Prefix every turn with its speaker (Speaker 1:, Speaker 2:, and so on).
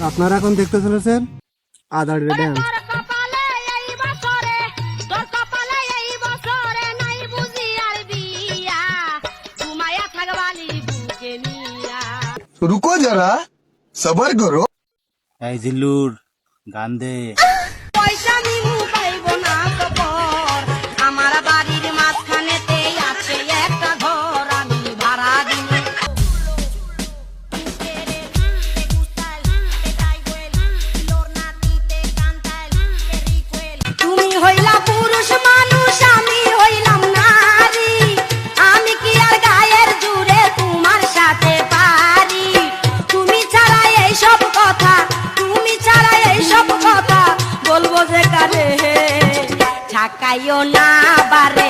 Speaker 1: আপনারা এখন দেখতে চলেছেন আদাড়ি ড্যান্স।
Speaker 2: रुको जरा सबर करो।
Speaker 3: এই জিল্লুর গান দে।
Speaker 4: পয়সা নিমু পাইব না তো পর, আমার বাড়ির মাঝখানেতে আছে একটা ঘর, আমি ভাড়া দিব। তুমি হইলা পুরুষ মানুষ, আমি হইলাম নারী, আমি কি আর গায়ের জুড়ে তোমার সাথে পারি? তুমি ছাড়া এইসব কথা, তুমি ছাড়া এইসব কথা বলবো যে কারে, ছাকাইও না বারে।